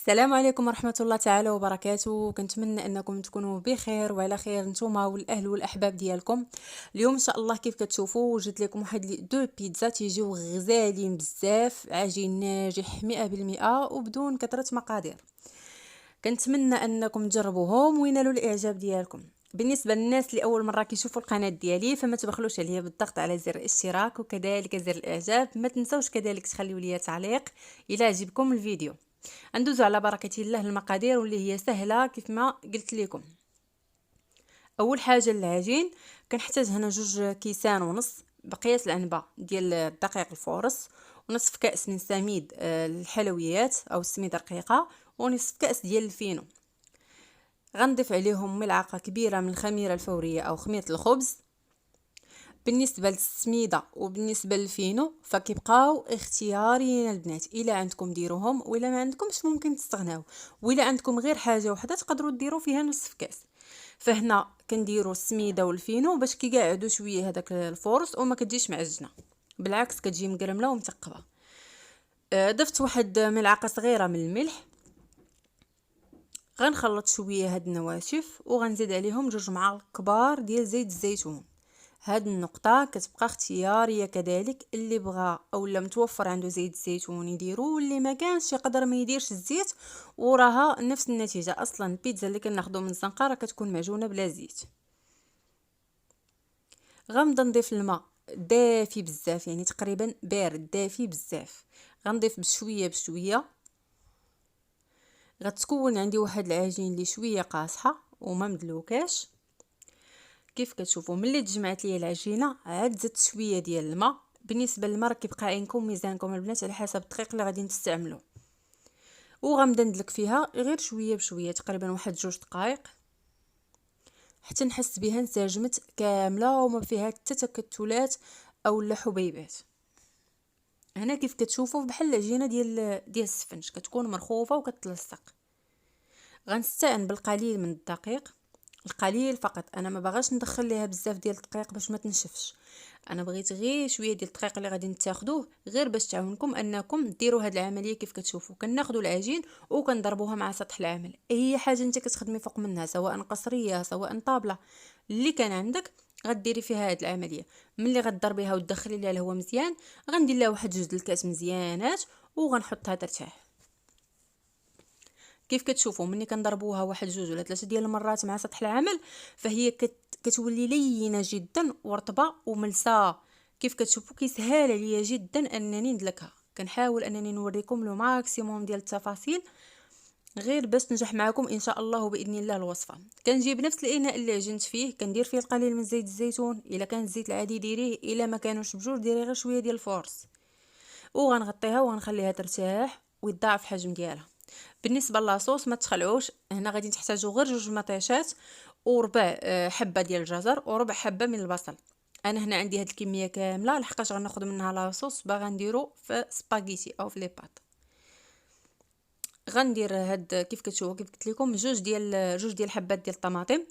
السلام عليكم ورحمة الله تعالى وبركاته. كنتمنى انكم تكونوا بخير وعلى خير نتوما والاهل والاحباب ديالكم. اليوم ان شاء الله كيف كتشوفوا وجدت لكم واحد دو بيتزا تيجيو غزالين بزاف، عجين ناجح 100% وبدون كثرة مقادير. كنتمنى انكم تجربوهم وينالوا الاعجاب ديالكم. بالنسبه للناس اللي اول مره كيشوفوا القناه ديالي فما تبخلوش عليا بالضغط على زر الاشتراك وكذلك زر الاعجاب. ما تنسوش كذلك تخليوا لي تعليق الى عجبكم الفيديو. ندوزو على بركه الله المقادير واللي هي سهله كيف ما قلت لكم. اول حاجه العجين كنحتاج هنا 2.5 كيسان بقياس العنبه ديال الدقيق الفورس، ونصف كاس من سميد الحلويات او السميده رقيقه، ونصف كاس ديال الفينو. غنضيف عليهم ملعقه كبيره من الخميره الفوريه او خميره الخبز. بالنسبه للسميده وبالنسبه للفينو فكيبقاو اختياريين البنات، الا عندكم ديروهم ولا ما عندكمش ممكن تستغناو، ولا عندكم غير حاجه وحده تقدروا ديروا فيها نصف كاس. فهنا كنديروا السميده والفينو باش كيقعدوا شويه هذاك الفورس وما كتجيش معجنه، بالعكس كتجي مقرمله ومثقبه. ضفت واحد ملعقه صغيره من الملح. غنخلط شويه هاد النواشف وغنزيد عليهم 2 معالق كبار ديال زيت الزيتون. هاد النقطه كتبقى اختياريه كذلك، اللي بغى اولا متوفر عنده زيت الزيتون يديرو، واللي ما كانش يقدر ما يديرش الزيت وراها نفس النتيجه. اصلا البيتزا اللي كناخذو من الزنقه راه كتكون معجونه بلا زيت. غنبدا نضيف الماء دافي بزاف، يعني تقريبا بارد دافي بزاف. غنضيف بشويه بشويه. غتكون عندي واحد العجين اللي شويه قاصحه وما مدلوكاش. كيف كتشوفوا ملي تجمعت لي العجينه عاد زدت شويه ديال الماء. بالنسبه للماء كيبقى عينكم ميزانكم البنات على حسب الدقيق اللي غادي تستعملوا. وغنبدا ندلك فيها غير شويه بشويه، تقريبا واحد 2 دقائق حتى نحس بها انسجمت كامله وما فيها حتى تكتلات او لا حبيبات. هنا كيف كتشوفوا بحال العجينه ديال السفنج كتكون مرخوفه وكتلصق. غنستعن بالقليل من الدقيق، القليل فقط. انا ما باغاش ندخل ليها بزاف ديال الدقيق باش ما تنشفش، انا بغيت غير شويه ديال الدقيق اللي غادي تاخذوه غير باش تعاونكم انكم ديروا هذه العمليه. كيف كتشوفوا كناخذوا العجين وكنضربوها مع سطح العمل، اي حاجه انت كتخدمي فوق منها سواء قصريه سواء طابله اللي كان عندك غديري فيها هذه العمليه. ملي غتضربيها وتدخلي ليها الهواء مزيان غندير لها واحد 2 الكاس مزيانات وغنحطها ترتاح. كيف كتشوفوا ملي كنضربوها واحد 2 ولا 3 ديال المرات مع سطح العمل فهي كتولي لينه جدا ورطبه وملسه. كيف كتشوفوا كيسهل عليا جدا انني ندلكها. كنحاول انني نوريكم لو ماكسيموم ديال التفاصيل غير باش تنجح معكم ان شاء الله باذن الله الوصفه. كنجيب نفس الاناء اللي عجنت فيه كندير فيه القليل من زيت الزيتون، الا كان الزيت العادي ديريه، الا ما كانوش بجوج ديري غير شويه ديال الفورس. وغنغطيها وغنخليها ترتاح ويضاعف الحجم ديالها. بالنسبه لاصوص ما تخلعوش، هنا غادي تحتاجوا غير 2 مطيشات وربع حبه ديال الجزر وربع حبه من البصل. انا هنا عندي هاد الكميه كامله لحقاش غناخذ منها لاصوص باغا نديرو في سباغيتي او في لي باط. غندير هاد كيف كتشوفوا كيف قلت لكم 2 ديال حبات ديال الطماطم.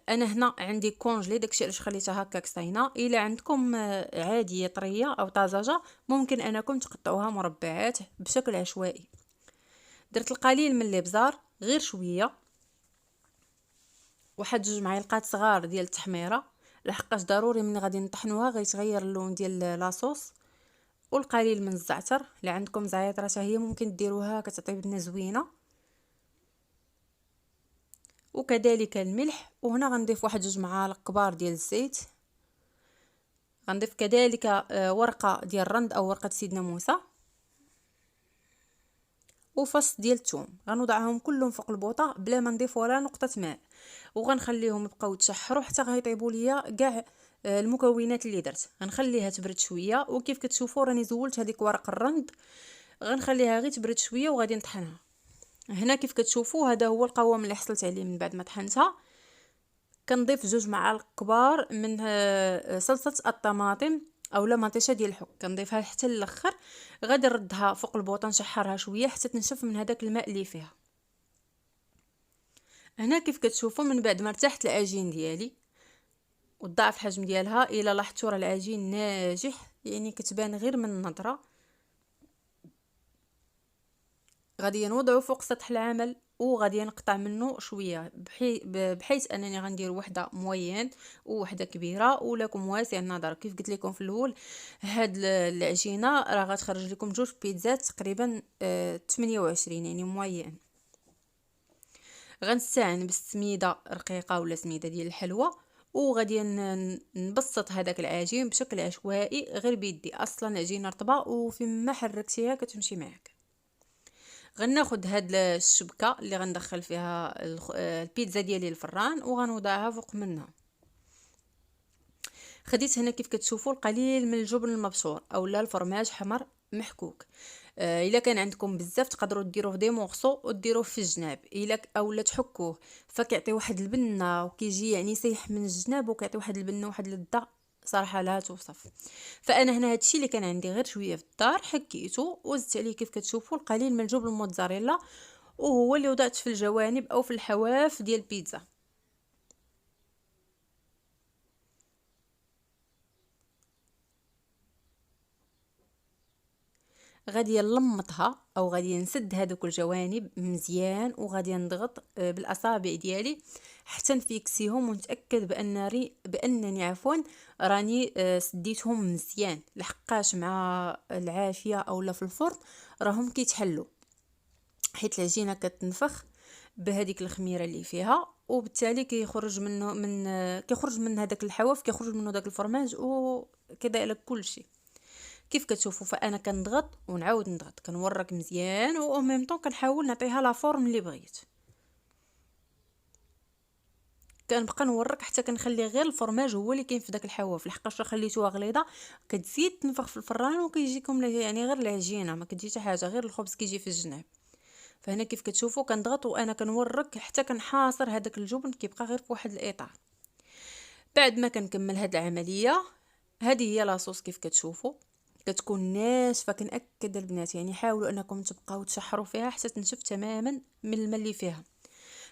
انا هنا عندي كونجلي داكشي علاش خليتها هكاك صاينه. الا عندكم عاديه طريه او طازجه ممكن انكم تقطعوها مربعات بشكل عشوائي. درت القليل من الابزار غير شويه، واحد 2 معالق صغار ديال التحميره لحقاش ضروري من غادي نطحنوها غيتغير اللون ديال لاصوص. والقليل من الزعتر، اللي عندكم زعتره حتى هي ممكن ديروها كتعطي بنه زوينه. وكذلك الملح. وهنا غنضيف واحد 2 معالق كبار ديال الزيت. غنضيف كذلك ورقه ديال الرند او ورقه سيدنا موسى وفص ديال الثوم. غنوضعهم كلهم فوق البوطه بلا ما نضيف ولا نقطه ماء، وغنخليهم يبقاو يتشحروا حتى غيطيبوا ليا كاع المكونات اللي درت. غنخليها تبرد شويه، وكيف كتشوفوا راني زولت هذيك ورق الرند غنخليها غير تبرد شويه وغادي نطحنها. هنا كيف كتشوفوا هذا هو القوام اللي حصلت عليه من بعد ما طحنتها. كنضيف 2 معالق كبار من صلصه الطماطم او لا مطيشه ديال الحك، كنضيفها حتى الاخر. غادي نردها فوق البوطه نشحرها شويه حتى تنشف من هذاك الماء اللي فيها. هنا كيف كتشوفوا من بعد ما ارتاحت العجين ديالي وضاعف الحجم ديالها، الا لاحظتوا راه العجين ناجح، يعني كتبان غير من النظره. غادي نوضعو فوق سطح العمل وغادي نقطع منه شويه بحيث انني غندير وحده موين ووحده كبيره ولكم واسع النظر. كيف قلت لكم في الاول، هاد العجينه راه غتخرج لكم جوج بيتزات تقريبا 28 يعني موين. غنستعن بالسميده رقيقه ولا سميده ديال الحلوى، وغادي نبسط هذاك العجين بشكل عشوائي غير بيدي، اصلا العجينه رطبه وفيما حركتيها كتمشي معك. غناخد هاد الشبكه اللي غندخل فيها البيتزا ديالي الفران وغنوضعها فوق منها. خديت هنا كيف كتشوفوا القليل من الجبن المبشور اولا الفرماج حمر محكوك. الا كان عندكم بزاف تقدروا ديروه دي مورسو وديروه في الجناب الا اولا تحكوه، فكيعطي واحد البنه وكيجي يعني سايح من الجناب وكيعطي واحد البنه وواحد اللذه صراحه لا توصف. فانا هنا هادشي اللي كان عندي غير شويه في الدار حكيته وزدت عليه كيف كتشوفوا القليل من الجبن الموتزاريلا، وهو اللي وضعت في الجوانب او في الحواف ديال البيتزا. غادي نلمطها او غادي نسد هذوك الجوانب مزيان وغادي نضغط بالاصابع ديالي حتى نفيكسيهم ونتاكد بانني راني سديتهم مزيان، لحقاش مع العافيه اولا في الفرن راهم كيتحلوا، حيت العجينه كتنفخ بهذيك الخميره اللي فيها، وبالتالي كيخرج من هذاك الحواف كيخرج منه داك الفرماج وكذلك كل شيء. كيف كتشوفوا فانا كنضغط ونعاود نضغط كنورك مزيان و ميم طون كنحاول نعطيها لا فورم اللي بغيت. كنبقى نورك حتى كنخلي غير الفرماج هو اللي كاين في داك الحواف، لحقاش خليتوها غليظه كتزيد تنفخ في الفران وكيجيكم يعني غير العجينه ما كتجي حتى حاجه، غير الخبز كيجي في الجناب. فهنا كيف كتشوفوا كنضغط وانا كنورك حتى كنحاصر هذاك الجبن كيبقى غير في واحد الاطار. بعد ما كنكمل هاد العمليه، هذه هي لاصوص كيف كتشوفوا كتكون ناشفه. كنأكد البنات يعني حاولوا انكم تبقاو تشحروا فيها حتى تنشف تماما من الماء اللي فيها.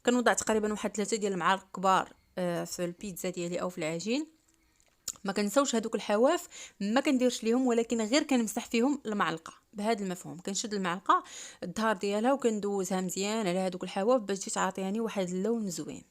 كنوضع تقريبا واحد 3 ديال المعالق كبار في البيتزا ديالي او في العجين. ما كنساوش هذوك الحواف ما كنديرش ليهم، ولكن غير كنمسح فيهم المعلقه بهذا المفهوم. كنشد المعلقه الظهر ديالها وكندوزها مزيان على هذوك الحواف باش تجي تعطيني واحد اللون زوين.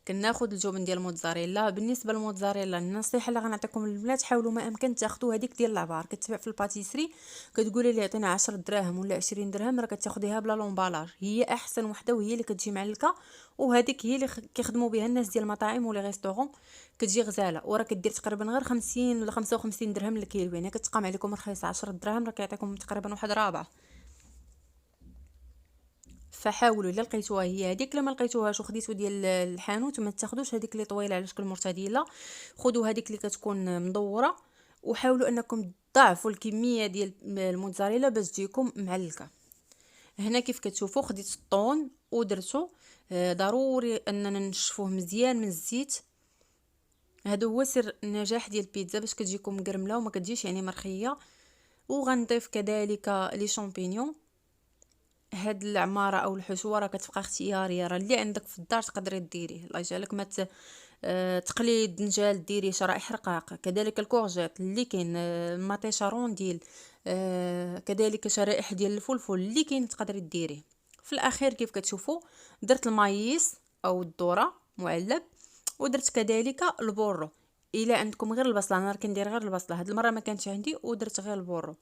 كناخذ الجبن ديال الموتزاريلا. بالنسبه للموتزاريلا النصيحه اللي غنعطيكم البنات حاولوا ما امكن تاخذوا هذيك ديال العبار كتباع في الباتيسري، كتقولي لي عطينا 10 دراهم ولا 20 درهم راه كتاخذيها بلا لومبالاج، هي احسن وحده وهي اللي كتجي معلكه، وهذيك هي اللي كيخدموا بها الناس ديال المطاعم ولا ريستورون، كتجي غزاله وراه كدير تقريبا غير 50 ولا 55 درهم للكيلو، يعني كتقام عليكم رخيصه. 10 دراهم راه كيعطيكم تقريبا واحد رابعه. فحاولوا الا لقيتوها هي هذيك، لما لقيتوهاش وخديتو ديال الحانوت ما تاخذوش هذيك اللي طويله على شكل مرتديله، خذوا هذيك اللي كتكون مدوره، وحاولوا انكم تضاعفوا الكميه ديال الموتزاريلا باش تجيكم معلكه. هنا كيف كتشوفوا خديت الطون ودرتو ضروري اننا نشفوه مزيان من الزيت. هذا هو سر النجاح ديال البيتزا باش كتجيكم مقرمله وما كتجيش يعني مرخيه. وغنضيف كذلك لي شامبينيون. هاد العماره او الحشوه راه كتبقى اختياريه، راه اللي عندك في الدار تقدري ديريه، الله يجعلك ما تقلي الدنجال ديري شرائح رقاق، كذلك الكورجيت اللي كاين، الماتيشارون ديال كذلك شرائح ديال الفلفل اللي كاين تقدري ديريه. في الاخير كيف كتشوفوا درت المايس او الذره معلب، ودرت كذلك البورو. الا عندكم غير البصله، انا كندير غير البصله، هاد المره ما كانتش عندي ودرت غير البورو.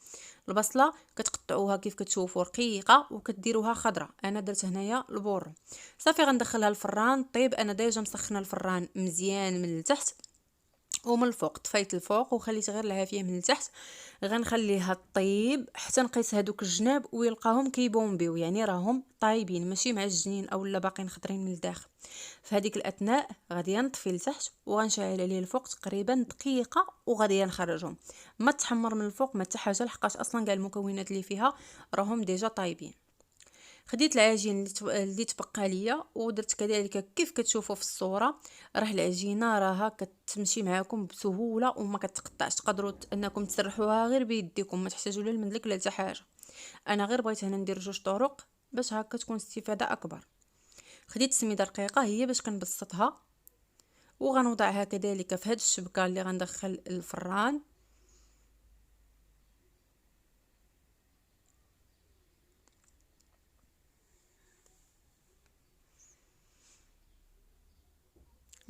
البصله كتقطعوها كيف كتشوفوا رقيقه وكديروها خضراء، انا درت هنايا البورو. صافي غندخلها الفران طيب. انا ديجا مسخنه الفران مزيان من التحت ومن الفوق، طفيت الفوق وخليت غير العافيه من التحت. غنخليها طيب حتى نقيس هذوك الجناب ويلقاهم كيبومبيو، يعني راهم طايبين ماشي معجنين او لا باقيين خضرين من الداخل. في هذيك الاثناء غادي نطفي لتحت وغنشعل عليه الفوق تقريبا دقيقه وغادي نخرجهم. ما تحمر من الفوق ما حتى حاجه، لحقاش اصلا كاع المكونات اللي فيها راهم ديجا طايبين. خديت العجين اللي تبقى ليا ودرت كذلك كيف كتشوفوا في الصوره. راه العجينه راها كتمشي معاكم بسهوله وما كتقطعش، تقدروا انكم تسرحوها غير بيديكم، ما تحتاجوا لا المدلك لا حتى حاجه. انا غير بغيت هنا ندير جوج طرق باش هكا تكون استفاده اكبر. خديت سميده رقيقه هي باش كنبسطها وغنوضعها كذلك في هذه الشبكه اللي غندخل الفران.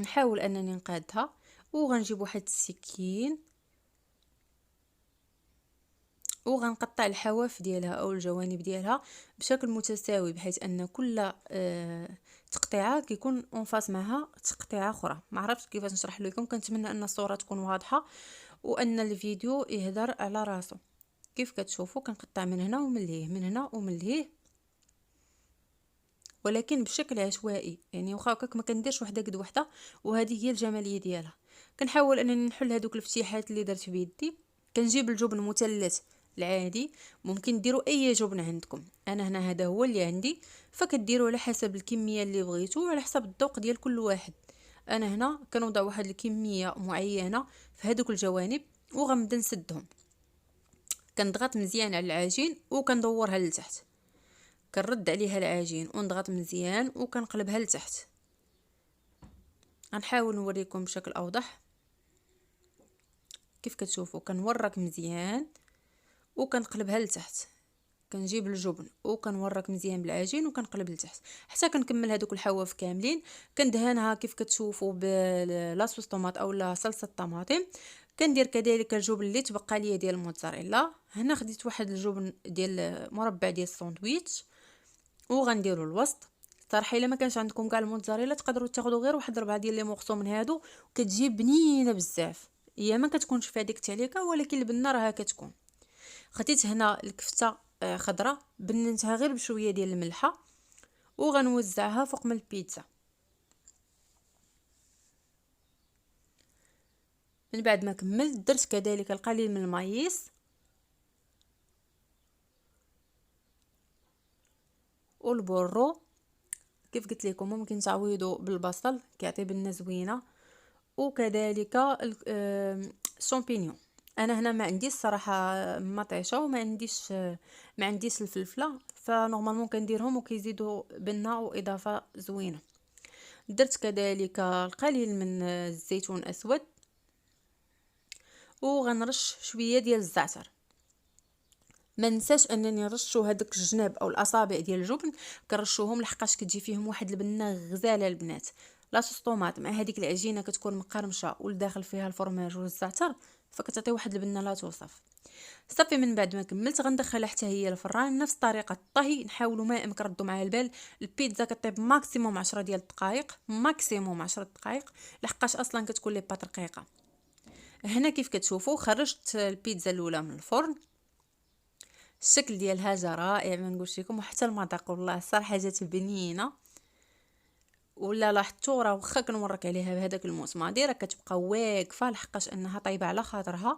نحاول انني نقادها، وغنجيب واحد السكين وغنقطع الحواف ديالها او الجوانب ديالها بشكل متساوي، بحيث ان كل تقطيعه كيكون اونفاس معها تقطيعه اخرى. ما عرفتش كيفاش نشرح لكم، كنتمنى ان الصوره تكون واضحه وان الفيديو يهدر على راسه. كيف كتشوفوا كنقطع من هنا ومن لهيه، من هنا ومن لهيه، ولكن بشكل عشوائي، يعني واخا هكاك ما كنديرش وحده قد وحده. وهذه هي الجماليه ديالها. كنحاول انني نحل هذوك الفتيحات اللي درت بيدي. كنجيب الجبن مثلث العادي، ممكن ديروا اي جبن عندكم، انا هنا هذا هو اللي عندي، فكديروا على حسب الكميه اللي بغيتو وعلى حسب الذوق ديال كل واحد. انا هنا كنوضع واحد الكميه معينه في هذوك الجوانب وغنبدا نسدهم. كنضغط مزيان على العجين وكندورها لتحت، كنرد عليها العجين ونضغط مزيان وكنقلبها لتحت. غنحاول نوريكم بشكل اوضح. كيف كتشوفوا كنورك مزيان وكنقلبها لتحت، كنجيب الجبن وكنورك مزيان بالعجين وكنقلب لتحت حتى كنكمل هذوك الحواف كاملين. كندهنها كيف كتشوفوا بلاصوص طوماط اولا صلصه طماطم. كندير كذلك الجبن اللي تبقى ليا ديال الموتزاريلا. هنا خديت واحد الجبن ديال مربع ديال الساندويتش وغنديروا الوسط. صراحه الا ما كانش عندكم كاع الموتزاريلا تقدروا تاخذوا غير واحد 4 ديال لي مورسو من هادو، كتجي بنينه بزاف. هي ما كتكونش في هذيك التعليكه، ولكن البنه راها كتكون. خديت هنا الكفته خضراء، بننتها غير بشويه ديال الملحه وغنوزعها فوق من البيتزا. من بعد ما كملت درت كذلك القليل من المايس والبورو. كيف قلت لكم ممكن تعويضوا بالبصل كيعطي بنه زوينه، وكذلك الشامبينيون. انا هنا ما عنديش الصراحه مطيشه وما عنديش ما عنديش الفلفله، فنورمالمون كنديرهم وكيزيدوا بنه واضافه زوينه. درت كذلك القليل من الزيتون الاسود وغنرش شويه ديال الزعتر. ما ننساش انني نرشوا هذاك الجناب او الاصابع ديال الجبن، كنرشوهم لحقاش كتجي فيهم واحد البنه غزاله البنات. لاصوص طوماط مع هذيك العجينه كتكون مقرمشه والداخل فيها الفرماج والزعتر، فكتعطي واحد البنه لا توصف. صافي من بعد ما كملت غندخلها حتى هي الفران نفس طريقه الطهي. نحاولوا ما امكن ردوا معايا البال، البيتزا كطيب ماكسيموم 10 ديال الدقائق، ماكسيموم 10 دقائق، لحقاش اصلا كتكون لي بات رقيقه. هنا كيف كتشوفوا خرجت البيتزا الاولى من الفرن. الشكل ديالها جا رائع ما نقولش لكم، وحتى المذاق والله الصراحه جات بنينه. ولا لاحظتوا راه واخا كنورك عليها بهذاك المسمار راه كتبقى واقفه لحقاش انها طايبه على خاطرها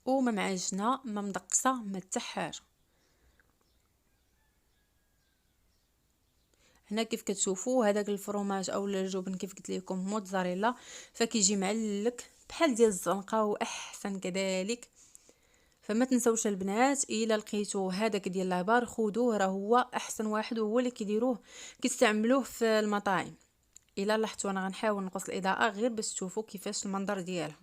وما معجنه ما مدقسه ما حتى حاجه. هنا كيف كتشوفوا هذاك الفرماج او الجبن كيف قلت لكم موتزاريلا، فكيجي معلك بحال ديال الزنقه واحسن كذلك. فما تنسوش البنات الا لقيتو هذاك ديال لابار خذوه، راه هو احسن واحد وهو اللي كيديروه كيستعملوه في المطاعم. الا لاحظتوا انا غنحاول نقص الاضاءه غير باش تشوفوا كيفاش المنظر ديالها.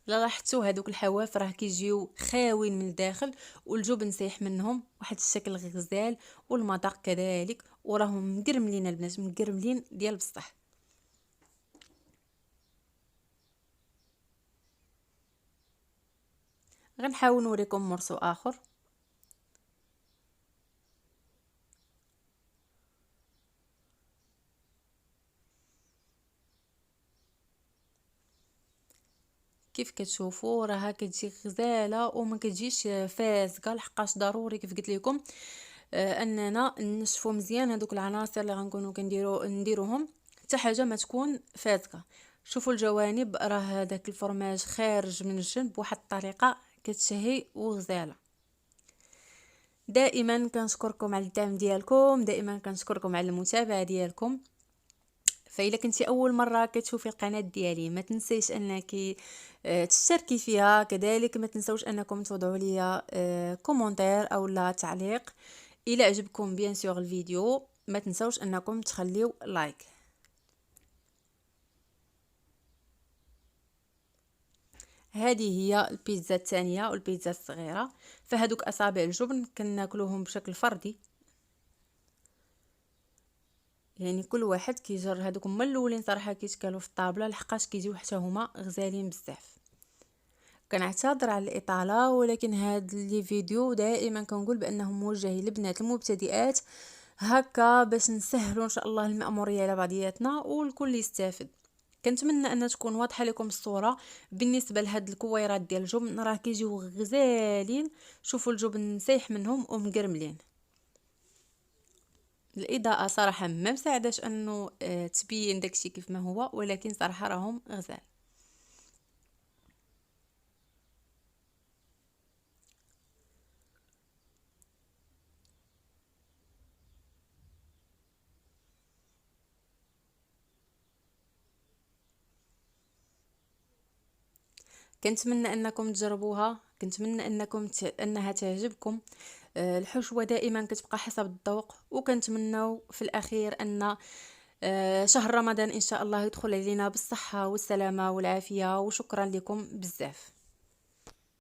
الا لاحظتوا هذوك الحواف راه كيجيو خاوين من الداخل والجبن سايح منهم واحد الشكل غزال، والمذاق كذلك، وراهم مقرملين البنات مقرملين ديال بصح. غنحاول نوريكم مرسو اخر. كيف كتشوفوا راها كتجي غزاله وما كتجيش فازقه، لحقاش ضروري كيف قلت لكم اننا نشفوا مزيان هذوك العناصر اللي غنكونوا نديروهم حتى حاجه ما تكون فازقه. شوفوا الجوانب راه هذاك الفرماج خارج من الجنب بواحد الطريقه كتشهي وغزاله. دائما كنشكركم على الدعم ديالكم، دائما كنشكركم على المتابعه ديالكم. فإلا كنتي اول مره كتشوفي القناه ديالي ما تنسيش انك تشتركي فيها، كذلك ما تنسوش انكم توضعوا لي كومونتير او لا تعليق. الى عجبكم بيان سور الفيديو ما تنسوش انكم تخليو لايك. هذه هي البيتزا الثانيه والبيتزا الصغيره. فهذوك اصابع الجبن كناكلوهم بشكل فردي، يعني كل واحد كيجر. هذوك هما الاولين صراحه كيتكالوا في الطابله لحقاش كيجيو حتى هما غزالين بزاف. كنعتذر على الاطاله، ولكن هاد لي فيديو دائما كنقول بانهم موجهين للبنات المبتدئات، هكا باش نسهلوا ان شاء الله المأموريه على بعضياتنا والكل يستافد. كنتمنى ان تكون واضحه لكم الصوره. بالنسبه لهاد الكويرات ديال الجبن راه كيجيو غزالين، شوفوا الجبن سايح منهم ومقرملين. الاضاءه صراحه ما مساعداش انه تبين داكشي كيف ما هو، ولكن صراحه راهم غزال. كنتمنى انكم تجربوها، كنتمنى انها تعجبكم. الحشوه دائما كتبقى حسب الذوق، وكنتمنوا في الاخير ان شهر رمضان ان شاء الله يدخل علينا بالصحه والسلامه والعافيه. وشكرا لكم بزاف.